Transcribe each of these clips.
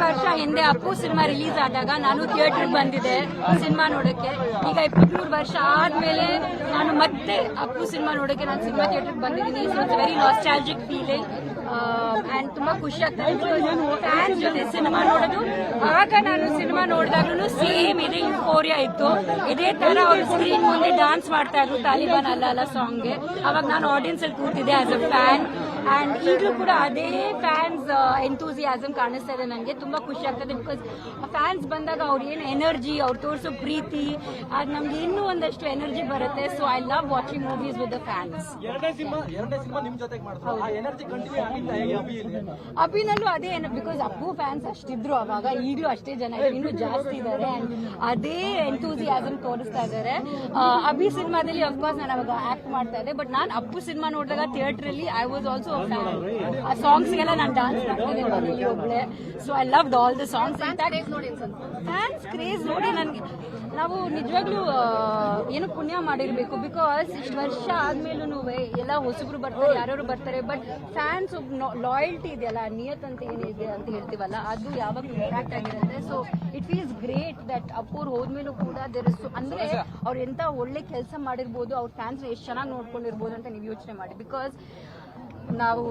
ವರ್ಷ ಹಿಂದೆ Appu cinema release ಆದಾಗ ನಾನು ಥಿಯೇಟರ್ಗೆ ಬಂದಿದ್ದೆ ಸಿನಿಮಾ ನೋಡೋಕ್ಕೆ. ಈಗ 23 ವರ್ಷ ಆದ್ಮೇಲೆ ನಾನು ಮತ್ತೆ ಅಪ್ಪು ಸಿನಿಮಾ ನೋಡೋಕ್ಕೆ ನಾನು ಸಿನಿಮಾ ಥಿಯೇಟರ್ಗೆ ಬಂದಿದ್ದೀನಿ. So it's very nostalgic feeling and ತುಂಬ ಖುಷಿ ಆಗ್ತದೆ ಫ್ಯಾನ್ಸ್ ಜೊತೆ ಸಿನಿಮಾ ನೋಡೋದು. ಆಗ ನಾನು ಸಿನಿಮಾ ನೋಡಿದಾಗ್ಲೂ ಸೇಮ್ ಇದೇ ಯುಫೋರಿಯಾ ಇತ್ತು. ಇದೇ ತರ ಅವ್ರು ಸ್ಕ್ರೀನ್ ಮುಂದೆ ಡಾನ್ಸ್ ಮಾಡ್ತಾ ಇದ್ರು ತಾಲಿಬಾನ್ ಅಲ್ಲ ಸಾಂಗ್ಗೆ. ಅವಾಗ ನಾನು ಆಡಿಯನ್ಸ್ ಅಲ್ಲಿ ಕೂತಿದ್ದೆ ಆಸ್ ಅ ಫ್ಯಾನ್. ಅಂಡ್ ಈಗಲೂ ಕೂಡ ಅದೇ ಫ್ಯಾನ್ಸ್ ಎಂತೂಸಿಯಾಸಮ್ ಕಾಣಿಸ್ತಾ ಇದೆ. ನನಗೆ ತುಂಬಾ ಖುಷಿ ಆಗ್ತದೆ ಬಿಕಾಸ್ ಫ್ಯಾನ್ಸ್ ಬಂದಾಗ ಅವ್ರ ಏನು ಎನರ್ಜಿ, ಅವ್ರು ತೋರಿಸೋ ಪ್ರೀತಿ, ಅದು ನಮ್ಗೆ ಇನ್ನೂ ಒಂದಷ್ಟು ಎನರ್ಜಿ ಬರುತ್ತೆ. So I love watching movies with the fans. ಅಭಿನಲ್ಲೂ ಅದೇ ಬಿಕಾಸ್ ಅಪ್ಪು ಫ್ಯಾನ್ಸ್ ಅಷ್ಟಿದ್ರು ಅವಾಗ, ಈಗಲೂ ಅಷ್ಟೇ ಜನ ಇನ್ನೂ ಜಾಸ್ತಿ ಇದ್ದಾರೆ. ಅದೇ ಎಂತೂಸಿಯಾಸಮ್ ತೋರಿಸ್ತಾ ಇದ್ದಾರೆ. ಅಭಿ ಸಿನಿಮಾದಲ್ಲಿ ಅಫ್ಕೋರ್ಸ್ ನಾನು ಅವಾಗ ಆಕ್ಟ್ ಮಾಡ್ತಾ ಇದ್ದೆ, ಬಟ್ ನಾನು ಅಪ್ಪು ಸಿನಿಮಾ ನೋಡಿದಾಗ ಥಿಯೇಟರ್ ಅಲ್ಲಿ ಐ ವಾಸ್ ಆಲ್ಸೋ ಆ ಸಾಂಗ್ಸ್ಗೆಲ್ಲ ನಾನು ಡಾನ್ಸ್ ಮಾಡ್ತಿದ್ದೆ ಮನೇಲಿ ಒಬ್ಳೆ. So I loved all the songs. Fans craze ನೋಡಿ ನನಗೆ ನಾವು ನಿಜವಾಗ್ಲೂ ಏನು ಪುಣ್ಯ ಮಾಡಿರ್ಬೇಕು. ಬಿಕಾಸ್ ಇಷ್ಟು ವರ್ಷ ಆದ್ಮೇಲೂ ಎಲ್ಲ ಹೊಸಬ್ರು ಬರ್ತಾರೆ, ಯಾರ್ಯಾರು ಬರ್ತಾರೆ, ಬಟ್ ಫ್ಯಾನ್ಸ್ ಲಾಯಲ್ಟಿ ಇದೆಯಲ್ಲ, ನಿಯತ್ ಅಂತ ಏನಿದೆ ಅಂತ ಹೇಳ್ತೀವಲ್ಲ, ಅದು ಯಾವಾಗಲೂ ಇಂಪ್ಯಾಕ್ಟ್ ಆಗಿರುತ್ತೆ. So it feels great that ಅಪ್ಪೋರ್ ಹೋದ್ಮೇಲೂ ಕೂಡ ಅಂದ್ರೆ ಅವ್ರು ಎಂತ ಒಳ್ಳೆ ಕೆಲಸ ಮಾಡಿರ್ಬೋದು, ಅವ್ರ ಫ್ಯಾನ್ಸ್ ಎಷ್ಟು ಚೆನ್ನಾಗಿ ನೋಡ್ಕೊಂಡಿರ್ಬೋದು ಅಂತ ನೀವು ಯೋಚನೆ ಮಾಡಿ. ಬಿಕಾಸ್ ನಾವು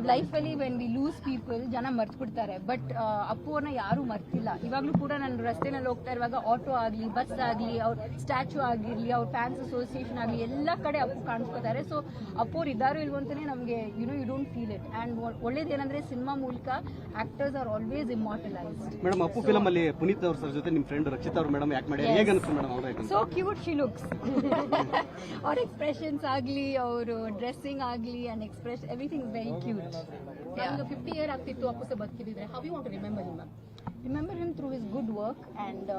ಲೈಫಲ್ಲಿ ವೆನ್ ವಿ ಲೂಸ್ ಪೀಪಲ್ ಜನ ಮರ್ತ್ಬಿಡ್ತಾರೆ, ಬಟ್ ಅಪ್ಪು ಅವ್ರನ್ನ ಯಾರೂ ಮರ್ತಿಲ್ಲ. ಇವಾಗಲೂ ಕೂಡ ನಾನು ರಸ್ತೆನಲ್ಲಿ ಹೋಗ್ತಾ ಇರುವಾಗ ಆಟೋ ಆಗಲಿ, ಬಸ್ ಆಗಲಿ, ಅವ್ರ ಸ್ಟ್ಯಾಚ್ಯೂ ಆಗಿರಲಿ, ಅವ್ರ ಫ್ಯಾನ್ಸ್ ಅಸೋಸಿಯೇಷನ್ ಆಗಲಿ, ಎಲ್ಲ ಕಡೆ ಅಪ್ಪು ಕಾಣಿಸ್ಕೋತಾರೆ. ಸೊ ಅಪ್ಪು ಅವ್ರು ಇದ್ದಾರೋ ಇಲ್ವೋ ಅಂತಾನೆ ನಮಗೆ you don't feel it. And ಒಳ್ಳೇದೇನಂದ್ರೆ ಸಿನಿಮಾ ಮೂಲಕ actors are always immortalised. Madam Appu film ಅಲ್ಲಿ ಪುನೀತ್ ಅವ್ರ ಸರ್ ಜೊತೆ ನಿಮ್ಮ ಫ್ರೆಂಡ್ ರಕ್ಷಿತಾ ಅವ್ರ ಮೇಡಮ್ ಯಾಕೆ ಮಾಡಿ ಹೇಗೆ ಅನಿಸ್ತು ಮೇಡಮ್? ಅವ್ರ ಸೋ ಕ್ಯೂಟ್ ಶಿ ಲುಕ್ಸ್. ಅವ್ರ ಎಕ್ಸ್ಪ್ರೆಷನ್ಸ್ ಆಗಲಿ, ಅವರು ಡ್ರೆಸ್ಸಿಂಗ್ ಆಗಲಿ, and expression everything very cute. 50 years ಆಗ್ತಿತ್ತು ಅಪ್ಪು ಸಹ ಬದುಕಿದ್ರೆ. How you want to remember him? Remember him through his good work and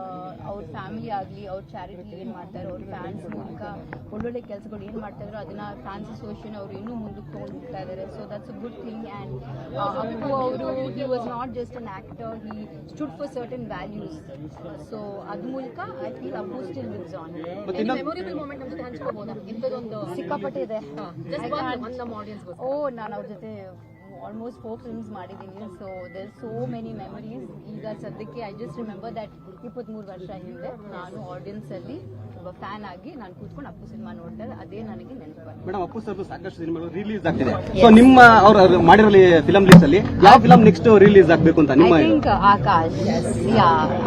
ಅವ್ರ ಫ್ಯಾಮಿಲಿ ಆಗಲಿ, ಅವ್ರ ಚಾರಿಟಿ ಏನು ಮಾಡ್ತಾರೆ, ಅವ್ರ ಫ್ಯಾನ್ಸ್ ಮೂಲಕ ಒಳ್ಳೊಳ್ಳೆ ಕೆಲಸಗಳು ಏನು ಮಾಡ್ತಾ ಇದ್ರು ಅದನ್ನ ಫ್ಯಾನ್ಸ್ ಅಸೋಸಿಯೇಷನ್ ಅವರು ಇನ್ನೂ ಮುಂದಕ್ಕೆ ತೊಗೊಂಡು ಹೋಗ್ತಾ ಇದ್ದಾರೆ. So that's a good thing. And Appu ಅವರು he was not just an actor, he stood for certain values. So ಅದ್ರ ಮೂಲಕ I feel Appu still lives on. Memorable moment ನಮ್ಮ ಜೊತೆ ಹಂಚ್ಕೋಬೋದಾ? ಇಂಥದ್ದೊಂದು ಸಿಕ್ಕಾಪಟ್ಟೆ ಇದೆ. ನಮ್ಮ ಆಡಿಯನ್ಸ್ ನಾನು ಅವ್ರ ಜೊತೆ ಆಲ್ಮೋಸ್ಟ್ 4 ಫಿಲ್ಮ್ಸ್ ಮಾಡಿದ್ದೀನಿ. So there so many memories. ಈಗ ಸದ್ಯಕ್ಕೆ ಐ ಜಸ್ಟ್ ರಿಮೆಂಬರ್ ದಟ್ 23 ವರ್ಷ ಹಿಂದೆ ನಾನು ಆಡಿಯನ್ಸ್ ಅಲ್ಲಿ ಒಬ್ಬ ಫ್ಯಾನ್ ಆಗಿ ನಾನು ಕೂತ್ಕೊಂಡು ಅಪ್ಪು ಸಿನಿಮಾ ನೋಡಿದಾಗ ಅದೇ ನನಗೆ ನೆನಪು. ಮೇಡಮ್ ಅಪ್ಪು ಸರ್ ಸಾಕಷ್ಟು ಸಿನಿಮಾಗಳು ರಿಲೀಸ್ ಆಗ್ತಿದೆ. ಸೊ ನಿಮ್ಮ ಅವ್ರ ಮಾಡಿರೋ ಫಿಲಂ ಲಿಸ್ಟ್ ಅಲ್ಲಿ ಯಾವ ಫಿಲಂ ನೆಕ್ಸ್ಟ್ ರಿಲೀಸ್ ಆಗಬೇಕು ಅಂತ ನಿಮ್ಮ? ಐ ಥಿಂಕ್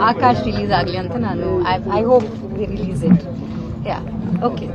ಆಕಾಶ್ ರಿಲೀಸ್ ಆಗಲಿ ಅಂತ ನಾನು I hope we release it. Yeah okay.